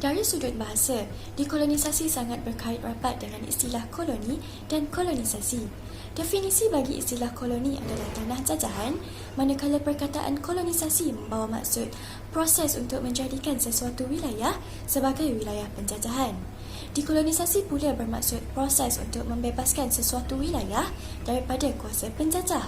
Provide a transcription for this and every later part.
Dari sudut bahasa, dekolonisasi sangat berkait rapat dengan istilah koloni dan kolonisasi. Definisi bagi istilah koloni adalah tanah jajahan, manakala perkataan kolonisasi membawa maksud proses untuk menjadikan sesuatu wilayah sebagai wilayah penjajahan. Dekolonisasi pula bermaksud proses untuk membebaskan sesuatu wilayah daripada kuasa penjajah.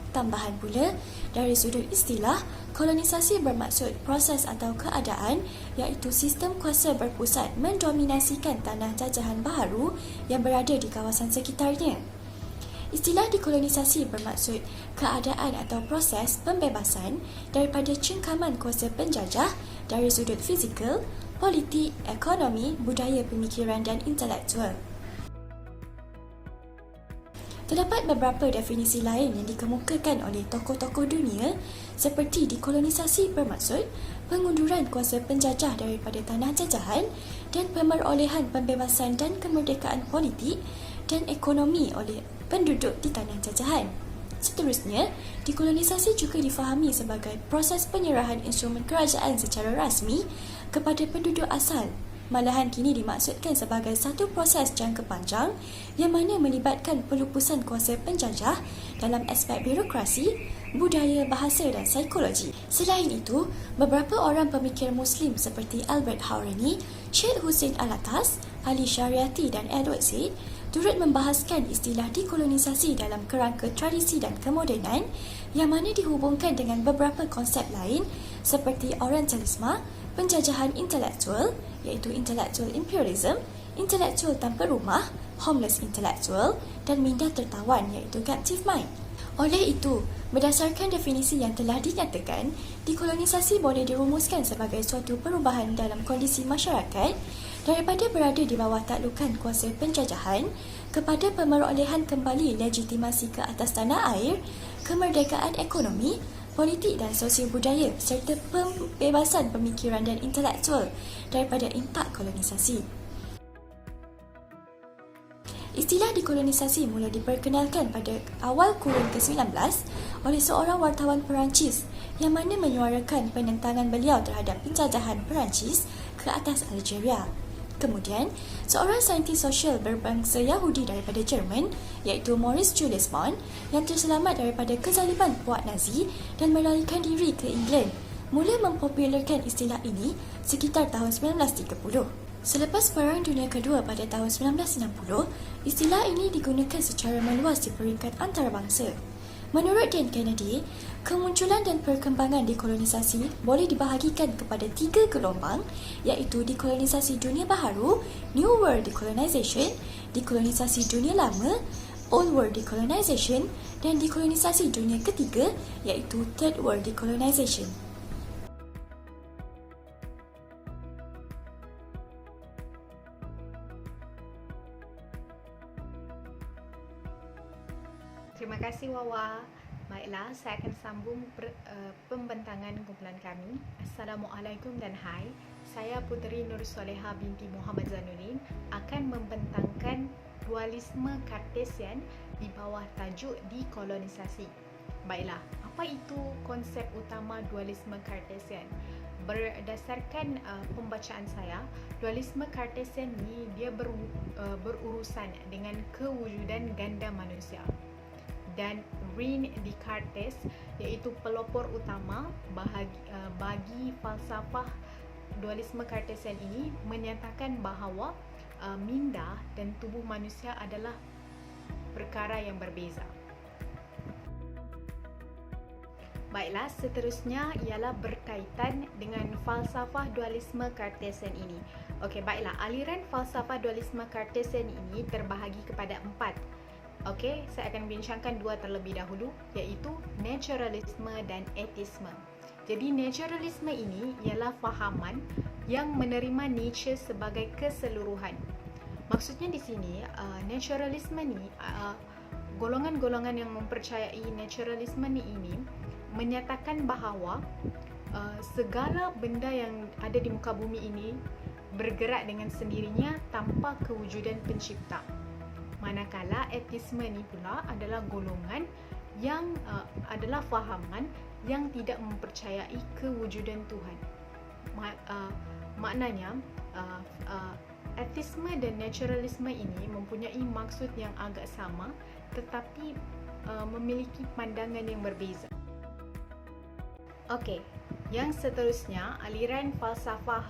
Tambahan pula, dari sudut istilah, kolonisasi bermaksud proses atau keadaan iaitu sistem kuasa berpusat mendominasikan tanah jajahan baharu yang berada di kawasan sekitarnya. Istilah dekolonisasi bermaksud keadaan atau proses pembebasan daripada cengkaman kuasa penjajah dari sudut fizikal, politik, ekonomi, budaya pemikiran dan intelektual. Terdapat beberapa definisi lain yang dikemukakan oleh tokoh-tokoh dunia seperti dekolonisasi bermaksud pengunduran kuasa penjajah daripada tanah jajahan dan pemerolehan pembebasan dan kemerdekaan politik dan ekonomi oleh penduduk di tanah jajahan. Seterusnya, dekolonisasi juga difahami sebagai proses penyerahan instrumen kerajaan secara rasmi kepada penduduk asal. Malahan kini dimaksudkan sebagai satu proses jangka panjang yang mana melibatkan pelupusan kuasa penjajah dalam aspek birokrasi, budaya, bahasa dan psikologi. Selain itu, beberapa orang pemikir Muslim seperti Albert Hourani, Syed Hussein Alatas, Ali Shariati dan Edward Said turut membahaskan istilah dekolonisasi dalam kerangka tradisi dan kemodenan yang mana dihubungkan dengan beberapa konsep lain seperti Orientalisme, penjajahan intelektual iaitu intellectual imperialism, intelektual tanpa rumah, homeless intellectual dan minda tertawan iaitu captive mind. Oleh itu, berdasarkan definisi yang telah dinyatakan, dekolonisasi boleh dirumuskan sebagai suatu perubahan dalam kondisi masyarakat daripada berada di bawah taklukan kuasa penjajahan kepada pemerolehan kembali legitimasi ke atas tanah air, kemerdekaan ekonomi, politik dan sosial budaya serta pembebasan pemikiran dan intelektual daripada impak kolonisasi. Istilah dekolonisasi mula diperkenalkan pada awal kurun ke-19 oleh seorang wartawan Perancis yang mana menyuarakan penentangan beliau terhadap penjajahan Perancis ke atas Algeria. Kemudian, seorang saintis sosial berbangsa Yahudi daripada Jerman iaitu Maurice Julius Bond yang terselamat daripada kezaliman puak Nazi dan melarikan diri ke England mula mempopularkan istilah ini sekitar tahun 1930. Selepas Perang Dunia Kedua pada tahun 1960, istilah ini digunakan secara meluas di peringkat antarabangsa. Menurut Dan Kennedy, kemunculan dan perkembangan dekolonisasi boleh dibahagikan kepada 3 gelombang iaitu dekolonisasi dunia baharu, New World Decolonization, dekolonisasi dunia lama, Old World Decolonization dan dekolonisasi dunia ketiga iaitu Third World Decolonization. Terima kasih Wawa. Baiklah, saya akan sambung pembentangan kumpulan kami. Assalamualaikum dan hai. Saya Puteri Nur Soleha binti Muhammad Zanuddin akan membentangkan dualisme Cartesian di bawah tajuk dekolonisasi. Baiklah, apa itu konsep utama dualisme Cartesian? Berdasarkan pembacaan saya, dualisme Cartesian ni dia berurusan dengan kewujudan ganda manusia. Dan Rene Descartes iaitu pelopor utama bagi falsafah dualisme Cartesian ini menyatakan bahawa minda dan tubuh manusia adalah perkara yang berbeza. Baiklah, seterusnya ialah berkaitan dengan falsafah dualisme Cartesian ini. Okey, baiklah, aliran falsafah dualisme Cartesian ini terbahagi kepada 4. Okey, saya akan bincangkan 2 terlebih dahulu iaitu naturalisme dan etisme. Jadi naturalisme ini ialah fahaman yang menerima nature sebagai keseluruhan. Maksudnya di sini naturalisme ni golongan-golongan yang mempercayai naturalisme ni ini menyatakan bahawa segala benda yang ada di muka bumi ini bergerak dengan sendirinya tanpa kewujudan pencipta. Manakala etisme ni pula adalah golongan yang adalah fahaman yang tidak mempercayai kewujudan Tuhan. Maknanya etisme dan naturalisme ini mempunyai maksud yang agak sama tetapi memiliki pandangan yang berbeza. Okey, yang seterusnya aliran falsafah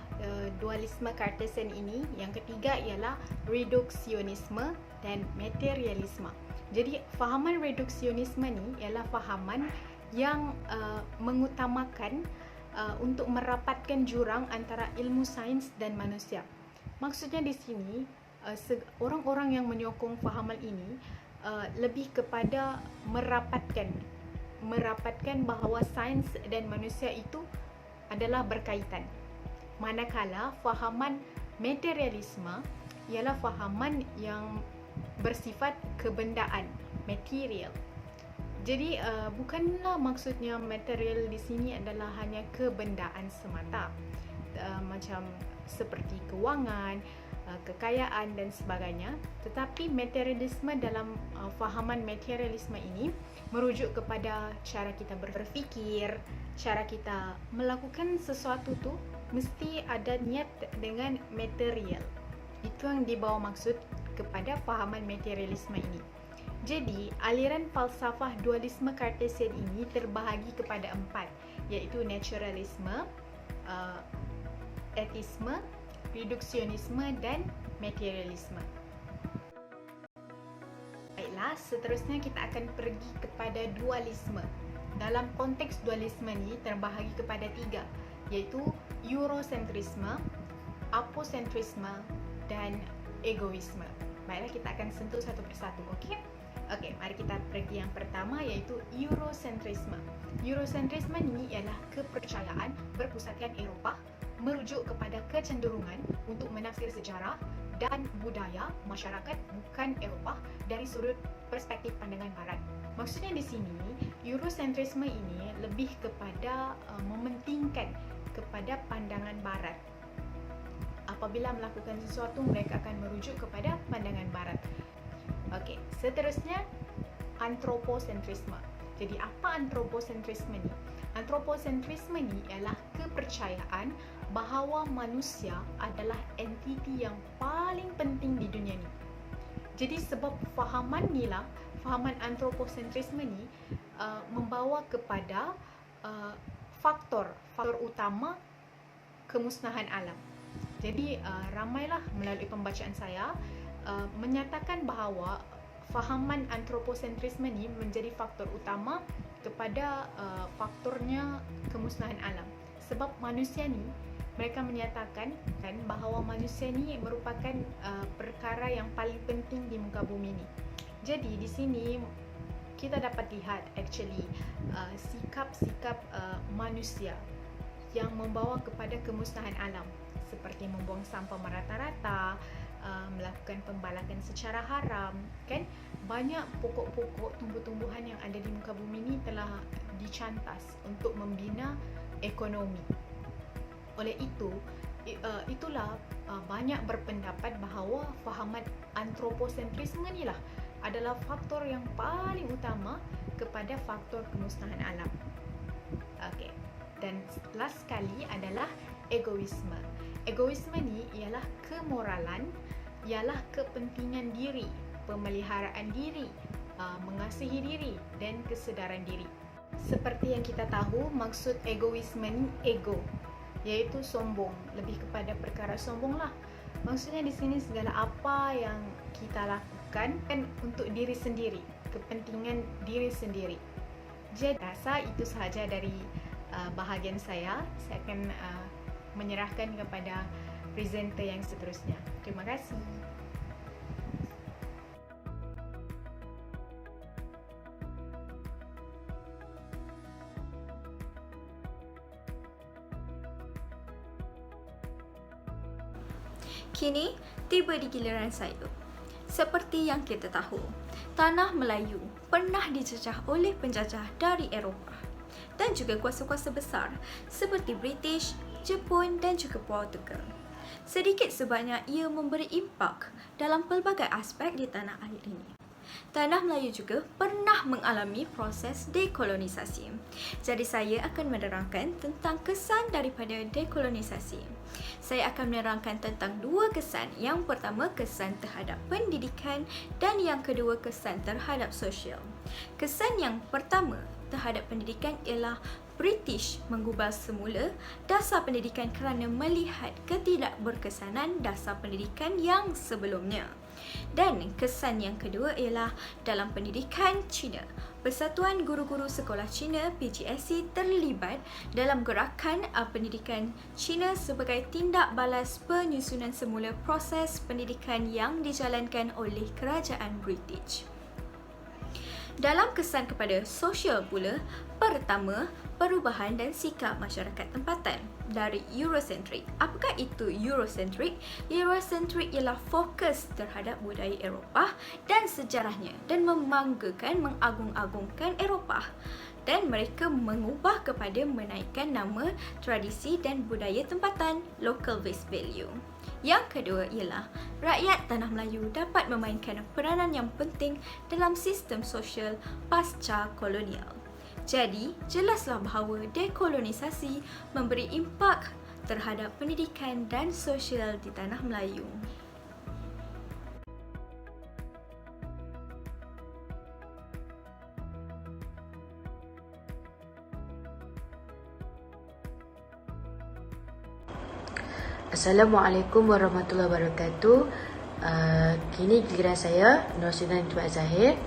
dualisme Cartesian ini, yang ketiga ialah reduksionisme dan materialisme. Jadi fahaman reduksionisme ni ialah fahaman yang mengutamakan untuk merapatkan jurang antara ilmu sains dan manusia. Maksudnya di sini orang-orang yang menyokong fahaman ini lebih kepada merapatkan bahawa sains dan manusia itu adalah berkaitan. Manakala fahaman materialisme ialah fahaman yang bersifat kebendaan, material. Jadi bukanlah maksudnya material di sini adalah hanya kebendaan semata, macam seperti kewangan, kekayaan dan sebagainya, tetapi materialisme dalam fahaman materialisme ini merujuk kepada cara kita berfikir, cara kita melakukan sesuatu tu mesti ada niat dengan material. Itu yang dibawa maksud kepada fahaman materialisme ini. Jadi, aliran falsafah dualisme Cartesian ini terbahagi kepada 4, iaitu naturalisme, etisme, reduksionisme dan materialisme. Baiklah, seterusnya kita akan pergi kepada dualisme. Dalam konteks dualisme ni terbahagi kepada 3, iaitu eurocentrisme, apocentrisme dan egoisme. Baiklah, kita akan sentuh satu persatu, okey? Okey, mari kita pergi yang pertama, iaitu eurocentrisme. Eurocentrisme ni ialah kepercayaan berpusatkan Eropah merujuk kepada kecenderungan untuk menafsir sejarah dan budaya masyarakat bukan Eropah dari sudut perspektif pandangan barat. Maksudnya di sini, eurocentrisme ini lebih kepada mementingkan kepada pandangan barat. Apabila melakukan sesuatu, mereka akan merujuk kepada pandangan barat. Okey, seterusnya antropocentrisme. Jadi apa antropocentrisme ni? Antropocentrisme ni ialah kepercayaan bahawa manusia adalah entiti yang paling penting di dunia ni. Jadi sebab fahaman ni lah, fahaman antropocentrisme ni membawa kepada faktor utama kemusnahan alam. Jadi ramailah melalui pembacaan saya menyatakan bahawa fahaman antropocentrisme ni menjadi faktor utama kepada faktornya kemusnahan alam. Sebab manusia ni, mereka menyatakan kan bahawa manusia ni merupakan perkara yang paling penting di muka bumi ni. Jadi di sini kita dapat lihat actually sikap-sikap manusia yang membawa kepada kemusnahan alam, seperti membuang sampah merata-rata, melakukan pembalakan secara haram, kan? Banyak pokok-pokok tumbuh-tumbuhan yang ada di muka bumi ini telah dicantas untuk membina ekonomi. Oleh itu, itulah banyak berpendapat bahawa fahaman antropocentrisme inilah adalah faktor yang paling utama kepada faktor kemusnahan alam. Okey. Dan last sekali adalah egoisme. Egoisme ni ialah kemoralan, ialah kepentingan diri, pemeliharaan diri, mengasihi diri dan kesedaran diri. Seperti yang kita tahu, maksud egoisme ni ego, iaitu sombong, lebih kepada perkara sombong lah. Maksudnya di sini segala apa yang kita lakukan kan untuk diri sendiri, kepentingan diri sendiri. Jadi rasa itu sahaja dari bahagian saya. Saya akan menyerahkan kepada presenter yang seterusnya. Terima kasih. Kini tiba di giliran saya. Seperti yang kita tahu, tanah Melayu pernah dijajah oleh penjajah dari Eropah dan juga kuasa-kuasa besar seperti British, Jepun dan juga Portugal. Sedikit sebanyak ia memberi impak dalam pelbagai aspek di tanah air ini. Tanah Melayu juga pernah mengalami proses dekolonisasi. Jadi saya akan menerangkan tentang kesan daripada dekolonisasi. Saya akan menerangkan tentang dua kesan. Yang pertama, kesan terhadap pendidikan, dan yang kedua, kesan terhadap sosial. Kesan yang pertama terhadap pendidikan ialah British mengubah semula dasar pendidikan kerana melihat ketidakberkesanan dasar pendidikan yang sebelumnya. Dan kesan yang kedua ialah dalam pendidikan Cina. Persatuan Guru-Guru Sekolah Cina PGSC terlibat dalam gerakan pendidikan Cina sebagai tindak balas penyusunan semula proses pendidikan yang dijalankan oleh kerajaan British. Dalam kesan kepada sosial pula, pertama, perubahan dan sikap masyarakat tempatan dari Eurocentric. Apakah itu Eurocentric? Eurocentric ialah fokus terhadap budaya Eropah dan sejarahnya dan membanggakan, mengagung-agungkan Eropah. Dan mereka mengubah kepada menaikkan nama, tradisi dan budaya tempatan, local based value. Yang kedua ialah rakyat Tanah Melayu dapat memainkan peranan yang penting dalam sistem sosial pasca kolonial. Jadi, jelaslah bahawa dekolonisasi memberi impak terhadap pendidikan dan sosial di Tanah Melayu. Assalamualaikum warahmatullahi wabarakatuh. Kini giliran saya, Nur Sudan Tuan Zahir,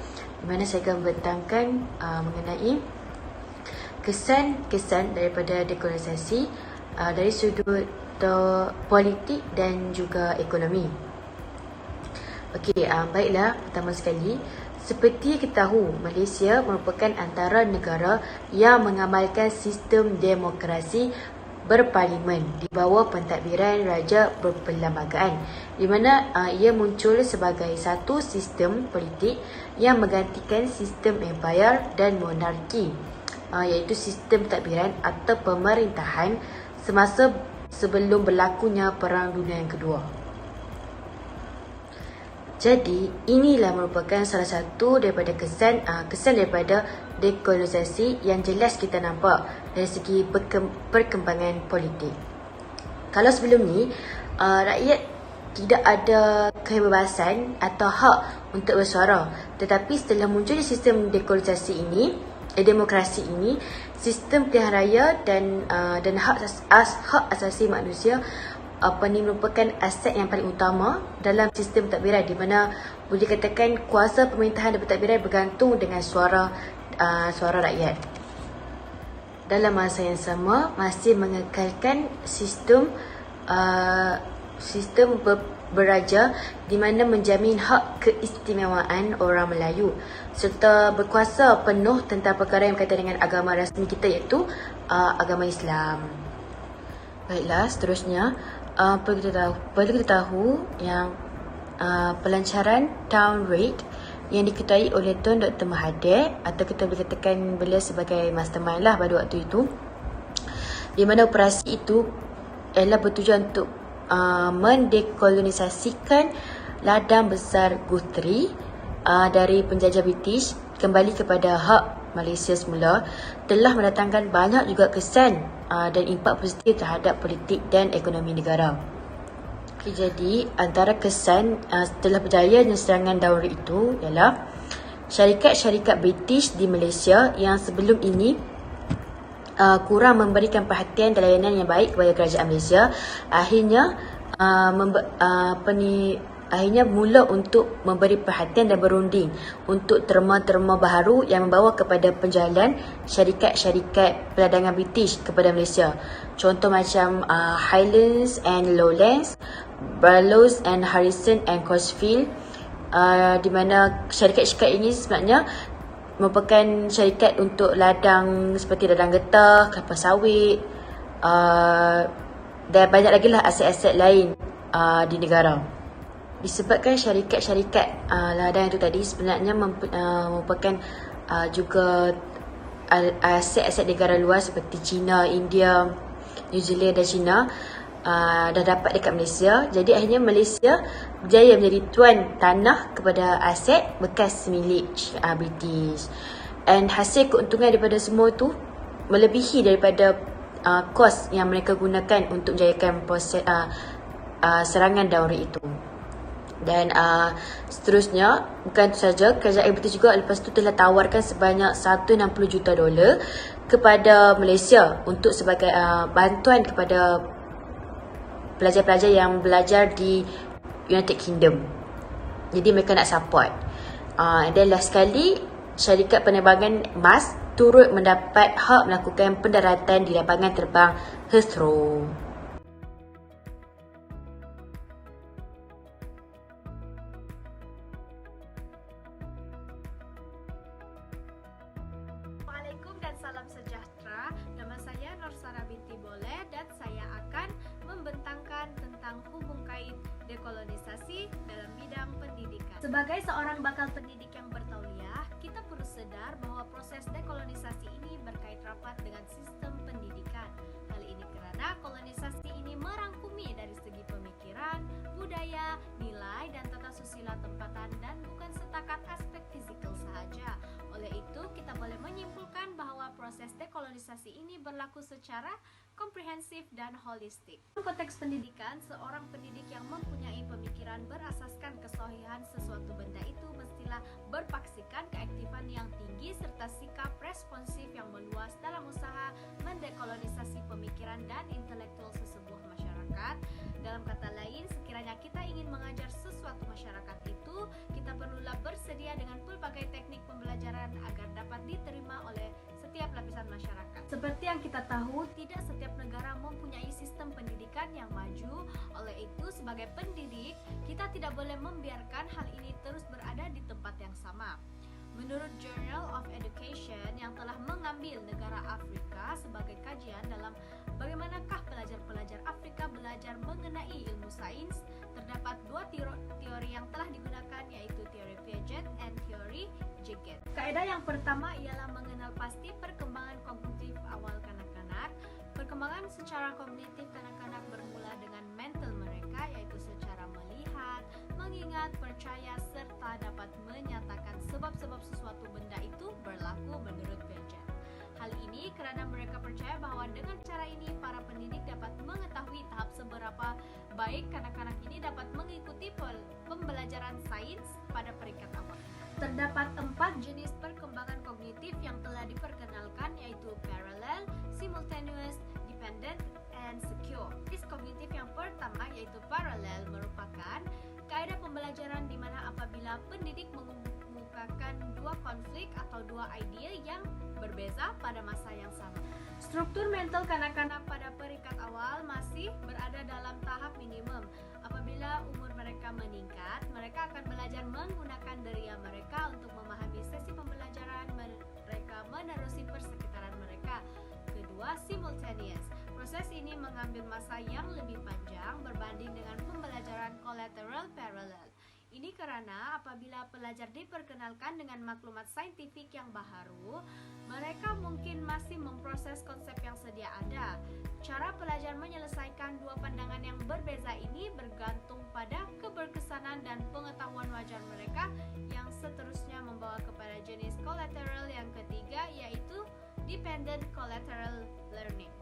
di mana saya akan membentangkan mengenai kesan-kesan daripada dekolonisasi dari sudut politik dan juga ekonomi. Okey, baiklah, pertama sekali, seperti kita tahu, Malaysia merupakan antara negara yang mengamalkan sistem demokrasi berparlimen di bawah pentadbiran Raja Berperlembagaan, di mana ia muncul sebagai satu sistem politik yang menggantikan sistem empire dan monarki, iaitu sistem pentadbiran atau pemerintahan semasa sebelum berlakunya Perang Dunia yang Kedua. Jadi, inilah merupakan salah satu daripada kesan daripada dekolonisasi yang jelas kita nampak dari segi perkembangan politik. Kalau sebelum ni, rakyat tidak ada kebebasan atau hak untuk bersuara. Tetapi setelah munculnya sistem dekolonisasi ini, demokrasi ini, sistem pilihan raya dan hak asasi manusia merupakan aset yang paling utama dalam sistem pentadbiran, di mana boleh dikatakan kuasa pemerintahan dan pentadbiran bergantung dengan suara rakyat. Dalam masa yang sama, masih mengekalkan sistem beraja di mana menjamin hak keistimewaan orang Melayu serta berkuasa penuh tentang perkara yang berkaitan dengan agama rasmi kita, iaitu agama Islam. Baiklah, seterusnya perlu kita tahu yang pelancaran Town Rate yang diketuai oleh Tun Dr. Mahathir, atau kita boleh katakan beliau sebagai mastermind lah pada waktu itu, di mana operasi itu adalah bertujuan untuk mendekolonisasikan ladang besar Guthrie dari penjajah British kembali kepada hak Malaysia semula, telah mendatangkan banyak juga kesan dan impak positif terhadap politik dan ekonomi negara. Okay, jadi antara kesan setelah berjayanya serangan Dowry itu ialah syarikat-syarikat British di Malaysia yang sebelum ini kurang memberikan perhatian dan layanan yang baik kepada kerajaan Malaysia, akhirnya mula untuk memberi perhatian dan berunding untuk terma-terma baharu yang membawa kepada penjualan syarikat-syarikat peladangan British kepada Malaysia. Contoh macam Highlands and Lowlands, Barlows and Harrison and Crossfield, di mana syarikat-syarikat ini sebenarnya merupakan syarikat untuk ladang seperti ladang getah, kelapa sawit, dan banyak lagi lah aset-aset lain di negara. Disebabkan syarikat-syarikat ladang itu tadi sebenarnya merupakan juga aset-aset negara luar seperti China, India, New Zealand dan China, dah dapat dekat Malaysia. Jadi akhirnya Malaysia berjaya menjadi tuan tanah kepada aset bekas milik British. And hasil keuntungan daripada semua tu melebihi daripada kos yang mereka gunakan untuk menjayakan proses serangan Dowry itu. Dan seterusnya, bukan itu saja, kerajaan British juga lepas tu telah tawarkan sebanyak $160 juta kepada Malaysia untuk sebagai bantuan kepada pelajar-pelajar yang belajar di United Kingdom. Jadi mereka nak support. Dan last sekali, syarikat penerbangan MAS turut mendapat hak melakukan pendaratan di lapangan terbang Heathrow. Assalamualaikum dan salam sejahtera. Nama saya Nursara binti Boleh dan saya akan membentangkan tentang hubung kait dekolonisasi dalam bidang pendidikan. Sebagai seorang bakal pendidik yang bertauliah, kita perlu sedar bahwa proses dekolonisasi ini berkait rapat dengan sistem pendidikan. Hal ini kerana kolonisasi ini merangkumi dari segi pemikiran, budaya, nilai dan tata susila tempatan dan bukan setakat aspek fizikal sahaja. Oleh itu, kita boleh menyimpulkan bahawa proses dekolonisasi ini berlaku secara komprehensif dan holistik. Dalam konteks pendidikan, seorang pendidik yang mempunyai pemikiran berasaskan kesahihan sesuatu benda itu mestilah berpaksikan keaktifan yang tinggi serta sikap responsif yang meluas dalam usaha mendekolonisasi pemikiran dan intelektual sesebuah masyarakat. Dalam kata lain, sekiranya kita ingin mengajar sesuatu masyarakat itu, kita perlulah bersedia dengan pelbagai teknik pembelajaran agar dapat diterima oleh setiap lapisan masyarakat. Seperti yang kita tahu, tidak setiap negara mempunyai sistem pendidikan yang maju. Oleh itu, sebagai pendidik, kita tidak boleh membiarkan hal ini terus berada di tempat yang sama. Menurut Journal of Education yang telah mengambil negara Afrika sebagai kajian dalam bagaimanakah pelajar-pelajar Afrika belajar mengenai ilmu sains, terdapat dua teori yang telah digunakan, yaitu teori Piaget dan teori Jagged. Kaedah yang pertama ialah mengenal pasti perkembangan kognitif awal kanak-kanak. Perkembangan secara kognitif kanak-kanak bermula dengan mental mereka, yaitu secara melihat, mengingat, percaya serta dapat menyatakan sebab-sebab sesuatu benda itu berlaku menurut Piaget. Hal ini kerana mereka percaya bahawa dengan cara ini para pendidik dapat mengetahui tahap seberapa baik kanak-kanak ini dapat mengikuti pembelajaran sains pada peringkat awal. Terdapat 4 jenis perkembangan kognitif yang telah diperkenalkan, yaitu parallel, simultaneous, dependent, and secure. Jenis kognitif yang pertama, yaitu parallel, merupakan kaedah pembelajaran di mana apabila pendidik mengemukakan dua konflik atau dua idea yang berbeza pada masa yang sama. Struktur mental kanak-kanak pada peringkat awal masih berada dalam tahap minimum. Apabila umur mereka meningkat, mereka akan belajar menggunakan deria mereka untuk memahami sesi pembelajaran mereka menerusi persekitaran mereka. Kedua, simultaneous. Proses ini mengambil masa yang lebih panjang berbanding dengan pembelajaran collateral parallel. Ini kerana apabila pelajar diperkenalkan dengan maklumat saintifik yang baharu, mereka mungkin masih memproses konsep yang sedia ada. Cara pelajar menyelesaikan dua pandangan yang berbeza ini bergantung pada keberkesanan dan pengetahuan wajar mereka, yang seterusnya membawa kepada jenis collateral yang ketiga, yaitu dependent collateral learning.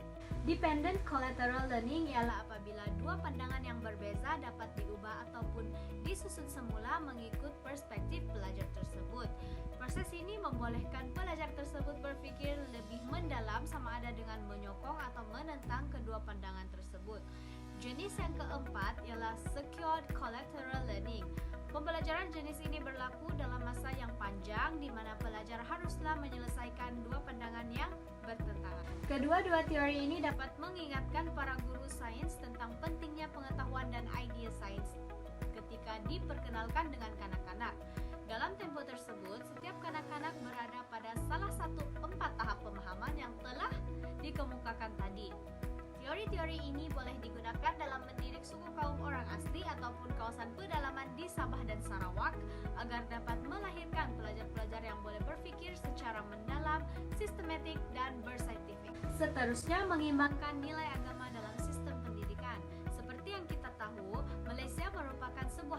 Dependent collateral learning ialah apabila dua pandangan yang berbeza dapat diubah ataupun disusun semula mengikut perspektif pelajar tersebut. Proses ini membolehkan pelajar tersebut berfikir lebih mendalam sama ada dengan menyokong atau menentang kedua pandangan tersebut. Jenis yang keempat ialah secured collateral learning. Pembelajaran jenis ini berlaku dalam masa yang panjang di mana pelajar haruslah menyelesaikan dua pandangan yang bertentangan. Kedua-dua teori ini dapat mengingatkan para guru sains tentang pentingnya pengetahuan dan idea sains ketika diperkenalkan dengan kanak-kanak. Dalam tempo tersebut, setiap kanak-kanak berada pada salah satu 4 tahap pemahaman yang telah dikemukakan tadi. Teori-teori ini boleh digunakan dalam mendidik suku kaum orang asli ataupun kawasan pedalaman di Sabah dan Sarawak agar dapat melahirkan pelajar-pelajar yang boleh berfikir secara mendalam, sistematik, dan bersaintifik. Seterusnya, mengimbangkan nilai agama dalam sistem pendidikan.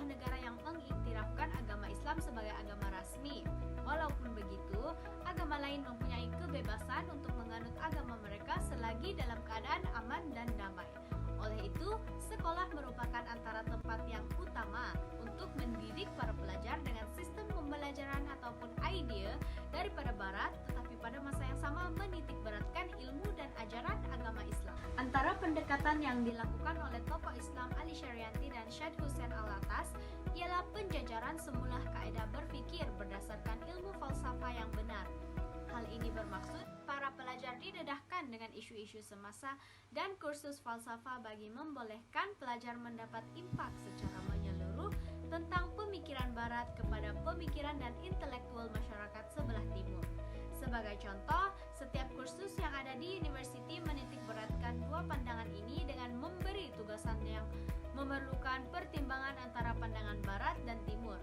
sebuah negara yang mengiktirafkan agama Islam sebagai agama rasmi. Walaupun begitu, agama lain mempunyai kebebasan untuk menganut agama mereka selagi dalam keadaan aman dan damai. Oleh itu, sekolah merupakan antara tempat yang utama untuk mendidik para pelajar dengan sistem pembelajaran ataupun idea daripada Barat, tetapi pada masa yang sama menitikberatkan ilmu dan ajaran agama Islam. Antara pendekatan yang dilakukan oleh tokoh Islam Ali Syarianti dan Syed Hussein Alatas ialah penjajaran semula kaedah berfikir berdasarkan ilmu falsafah yang benar. Hal ini bermaksud para pelajar didedahkan dengan isu-isu semasa dan kursus falsafah bagi membolehkan pelajar mendapat impak secara menyeluruh tentang pemikiran Barat kepada pemikiran dan intelektual masyarakat sebelah timur. Sebagai contoh, setiap kursus yang ada di universiti menitikberatkan dua pandangan ini dengan memberi tugasan yang memerlukan pertimbangan antara pandangan Barat dan Timur.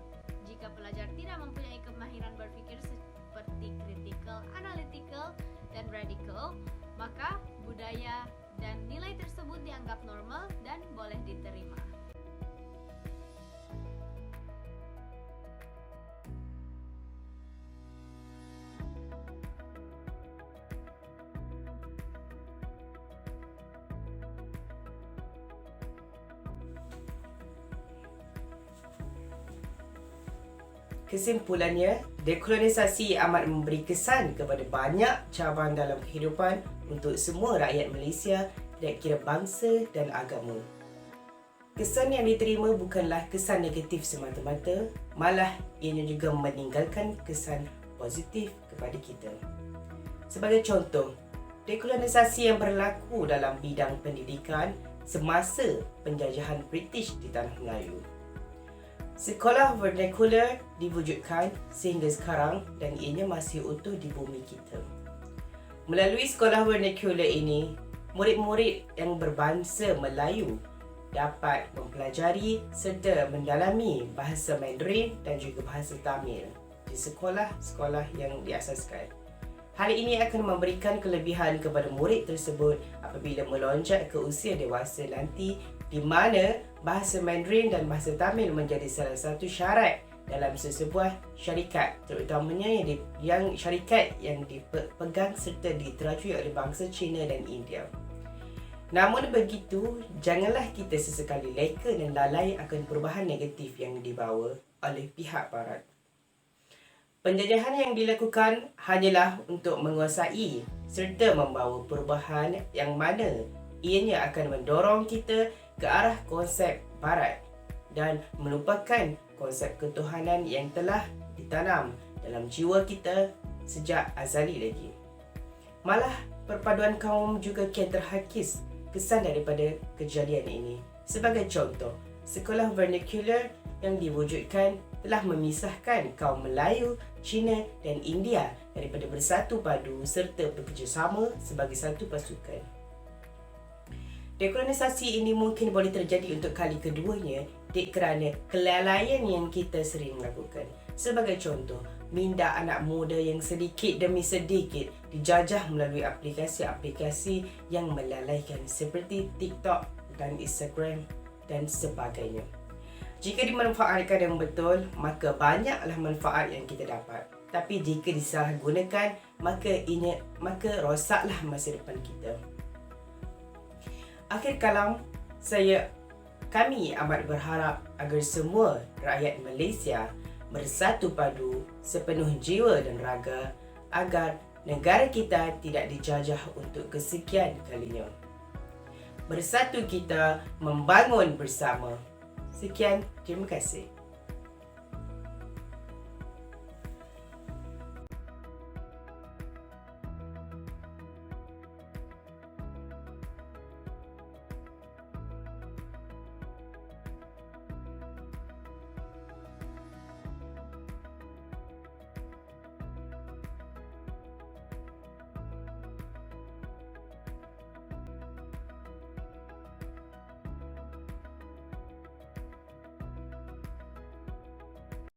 Jika pelajar tidak mempunyai kemahiran berfikir seperti critical, analytical, dan radical, maka budaya dan nilai tersebut dianggap normal dan boleh diterima. Kesimpulannya, dekolonisasi amat memberi kesan kepada banyak cabang dalam kehidupan untuk semua rakyat Malaysia, tidak kira bangsa dan agama. Kesan yang diterima bukanlah kesan negatif semata-mata, malah ianya juga meninggalkan kesan positif kepada kita. Sebagai contoh, dekolonisasi yang berlaku dalam bidang pendidikan semasa penjajahan British di Tanah Melayu. Sekolah vernacular diwujudkan sehingga sekarang dan ianya masih utuh di bumi kita. Melalui sekolah vernacular ini, murid-murid yang berbangsa Melayu dapat mempelajari serta mendalami bahasa Mandarin dan juga bahasa Tamil di sekolah-sekolah yang diasaskan. Hal ini akan memberikan kelebihan kepada murid tersebut apabila melonjak ke usia dewasa nanti, di mana bahasa Mandarin dan bahasa Tamil menjadi salah satu syarat dalam sesebuah syarikat, terutamanya yang syarikat yang dipegang serta diterajui oleh bangsa China dan India. Namun begitu, janganlah kita sesekali leka dan lalai akan perubahan negatif yang dibawa oleh pihak Barat. Penjajahan yang dilakukan hanyalah untuk menguasai serta membawa perubahan yang mana ianya akan mendorong kita ke arah konsep Barat dan melupakan konsep ketuhanan yang telah ditanam dalam jiwa kita sejak azali lagi. Malah perpaduan kaum juga kian terhakis kesan daripada kejadian ini. Sebagai contoh, sekolah vernacular yang diwujudkan telah memisahkan kaum Melayu, Cina dan India daripada bersatu padu serta bekerjasama sebagai satu pasukan. Dekolonisasi ini mungkin boleh terjadi untuk kali keduanya kerana kelalaian yang kita sering lakukan. Sebagai contoh, minda anak muda yang sedikit demi sedikit dijajah melalui aplikasi-aplikasi yang melalaikan seperti TikTok dan Instagram dan sebagainya. Jika dimanfaatkan dengan betul, maka banyaklah manfaat yang kita dapat. Tapi jika disalahgunakan, maka rosaklah masa depan kita. Akhir kalam, kami amat berharap agar semua rakyat Malaysia bersatu padu sepenuh jiwa dan raga agar negara kita tidak dijajah untuk kesekian kalinya. Bersatu kita membangun bersama. Sekian, terima kasih.